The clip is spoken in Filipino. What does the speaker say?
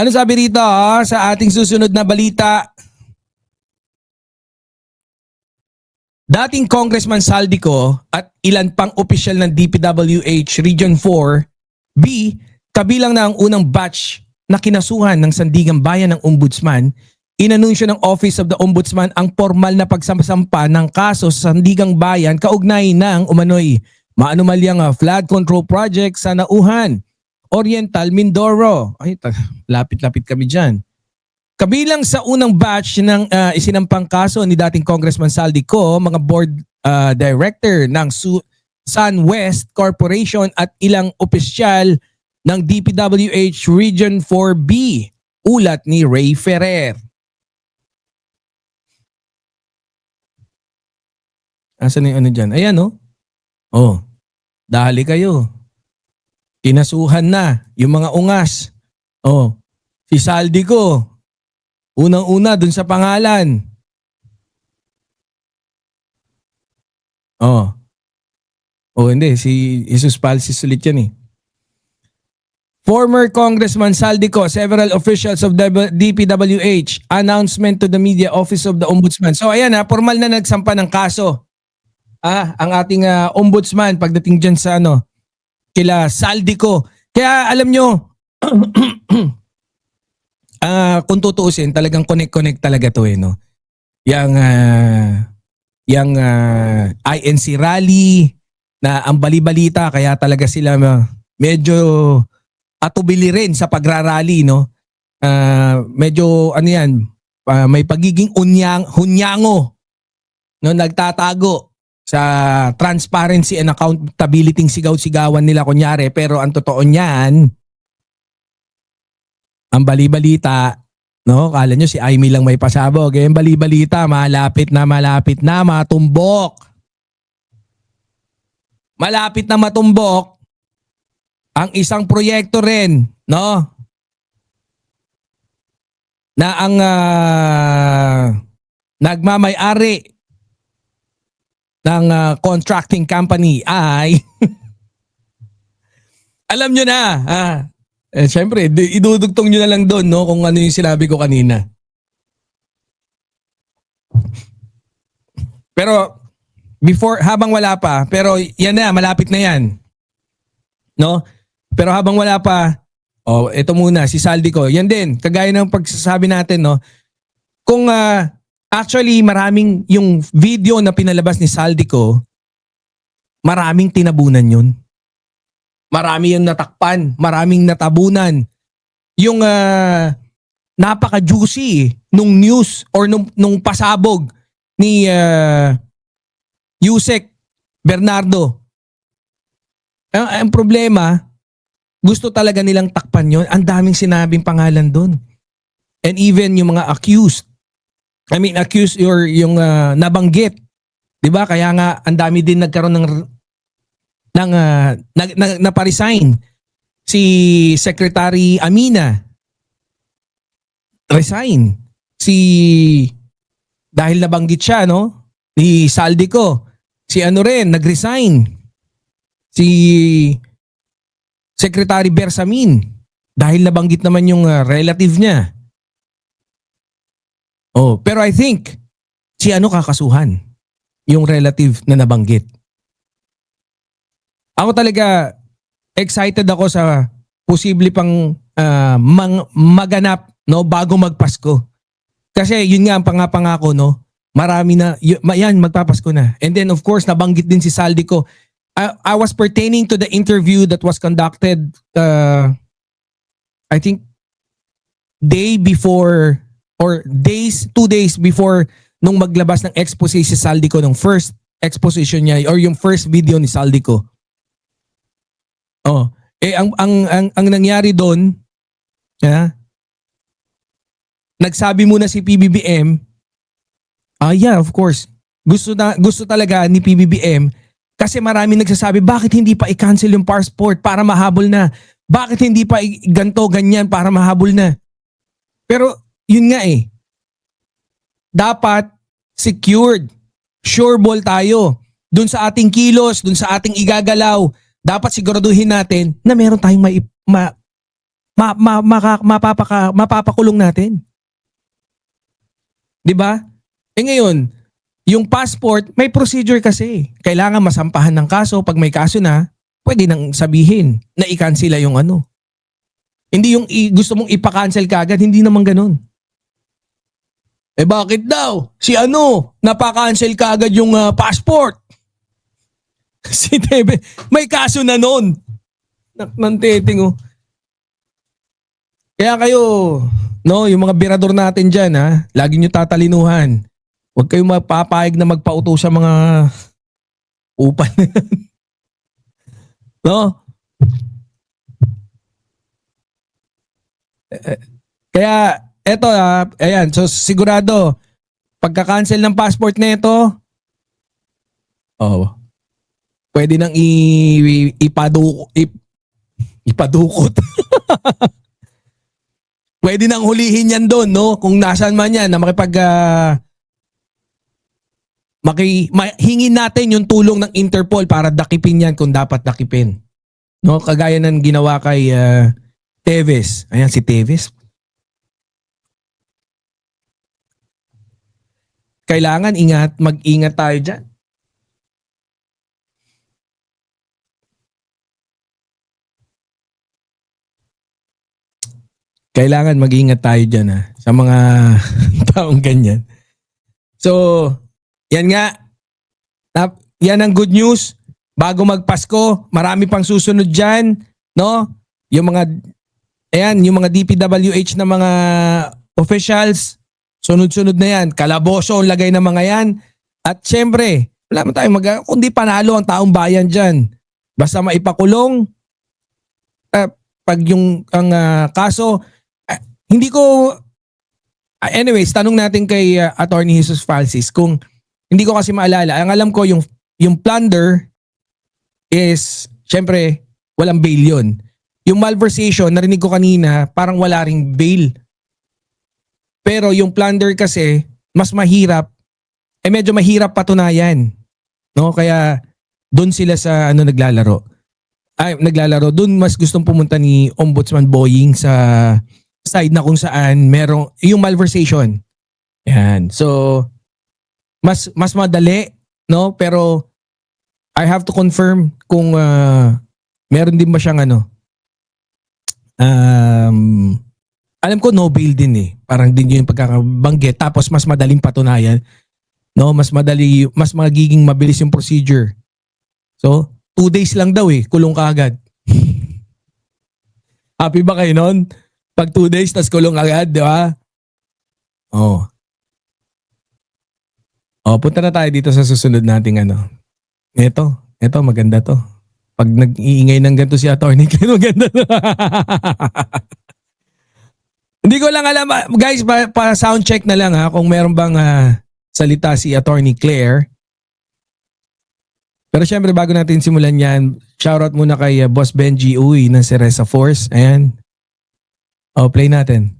Ano sabi rito sa ating susunod na balita? Dating Congressman Saldico at ilan pang opisyal ng DPWH Region 4B kabilang na ang unang batch na kinasuhan ng Sandigang Bayan ng Ombudsman, inanunsyo ng Office of the Ombudsman ang formal na pagsasampa ng kaso sa Sandigang Bayan kaugnay ng umano'y maanumalyang flood control project sa Nauhan, Oriental, Mindoro. Ay, lapit-lapit kami dyan. Kabilang sa unang batch ng isinampang kaso ni dating Congressman Saldico, mga board director ng SunWest Corporation at ilang opisyal ng DPWH Region 4B, ulat ni Ray Ferrer. Asan na yung ano dyan? Ayan oh. Oh, dahali kayo. Kinasuhan na yung mga ungas. Oh, si Saldico. Unang-una dun sa pangalan. Oh. Oh, hindi. Si Jesus Palsis ulit yan eh. Former Congressman Saldico, several officials of DPWH, announcement to the media office of the Ombudsman. So ayan formal na nagsampa ng kaso. Ang ating ombudsman pagdating dyan sa kila Saldico. Kaya alam nyo, kung tutuusin, talagang connect talaga to no. Yang INC rally na ang bali-balita kaya talaga sila medyo atubili rin sa pagrarally no. Medyo may pagiging hunyango no, nagtatago sa transparency and accountability sigaw-sigawan nila kunyari, pero ang totoo niyan, ang bali-balita, no? Kala nyo si Aimee lang may pasabog. Ang bali-balita, malapit na matumbok. Malapit na matumbok ang isang proyekto rin, no? Na ang nagmamay-ari ng contracting company ay alam nyo na, syempre, idudugtong nyo na lang doon no, kung ano yung sinabi ko kanina. Pero habang wala pa, pero yan na, malapit na yan. No? Pero habang wala pa, ito muna, si Saldico, yan din, kagaya ng pagsasabi natin, no? Kung actually maraming yung video na pinalabas ni Saldico, maraming tinabunan yun. Marami yung natakpan, maraming natabunan. Yung napaka-juicy nung news or nung pasabog ni Yusek Bernardo. Ang problema, gusto talaga nilang takpan yun. Ang daming sinabing pangalan doon. And even yung mga accused. Accused or yung nabanggit. 'Di ba? Kaya nga ang dami din nagkaroon ng naparesign. Si Secretary Amina resign. Dahil nabanggit siya, no? Ni Saldico. Si nag-resign. Si Secretary Bersamin dahil nabanggit naman yung relative niya. Pero I think si kakasuhan yung relative na nabanggit. Ako talaga excited ako sa posible pang maganap no bago magpasko. Kasi yun nga ang pangako no. Marami na yan magpapasko na. And then of course nabanggit din si Saldico. I was pertaining to the interview that was conducted I think day before or 2 days before nung maglabas ng expose si Saldico nung first exposition niya or yung first video ni Saldico. Ang nangyari doon, nagsabi muna si PBBM, yeah, of course. Gusto talaga ni PBBM kasi marami nagsasabi, bakit hindi pa i-cancel yung passport para mahabol na? Bakit hindi pa ganto ganyan para mahabol na? Pero yun nga dapat secured. Sure ball tayo. Dun sa ating kilos, dun sa ating igagalaw, dapat siguraduhin natin na meron tayong mapapakulong natin. 'Di ba? Ngayon, yung passport, may procedure kasi. Kailangan masampahan ng kaso. Pag may kaso na, pwede nang sabihin na i-cancel yung ano. Hindi yung gusto mong ipa-cancel kagad, hindi naman ganun. Bakit daw? Si ano, napa-cancel kagad yung passport. Si Tebe, may kaso na nun. Nanteting oh. Kaya kayo, no, yung mga birador natin dyan ha, lagi nyo tatalinuhan. Huwag kayong mapapayag na magpauto sa mga upan. No? Kaya, eto ayan, so sigurado, pagka-cancel ng passport na ito, pwede nang ipadukot. Pwede nang hulihin yan doon, no? Kung nasaan man yan, na hingin natin yung tulong ng Interpol para dakipin yan kung dapat dakipin. No? Kagaya ng ginawa kay Teves. Ayan si Teves. Kailangan mag-ingat tayo dyan. Kailangan mag-ingat tayo dyan sa mga taong ganyan. So, yan nga. Yan ang good news. Bago magpasko, marami pang susunod dyan. No? Yung mga DPWH na mga officials, sunod-sunod na yan. Kalaboso ang lagay ng mga yan. At syempre, wala man tayong kundi panalo ang taong bayan dyan. Basta maipakulong, pag ang kaso, hindi ko, anyways, tanong natin kay Attorney Jesus Francis kung hindi ko kasi maalala. Ang alam ko yung plunder is, syempre, walang bail yun. Yung malversation, narinig ko kanina, parang wala ring bail. Pero yung plunder kasi, mas mahirap, medyo mahirap patunayan. No? Kaya, doon sila sa naglalaro. Doon mas gustong pumunta ni Ombudsman Boying sa side na kung saan merong yung malversation. Yan. So mas madali, no? Pero I have to confirm kung meron din ba siyang alam ko no bail din eh. Parang din yung pagkakabanggit tapos mas madaling patunayan. No, mas magiging mabilis yung procedure. So, 2 days lang daw kulong ka agad. Happy ba kayo nun? Pag 2 days, tas kulong agad, di ba? Punta na tayo dito sa susunod nating Ito, maganda to. Pag nag-iingay ng ganito si Attorney Claire, maganda to. Hindi ko lang alam, guys, pa sound check na lang kung meron bang salita si Attorney Claire. Pero syempre bago natin simulan yan, shoutout muna kay Boss Benji Uy ng Ceresa Force. Ayan. Play natin.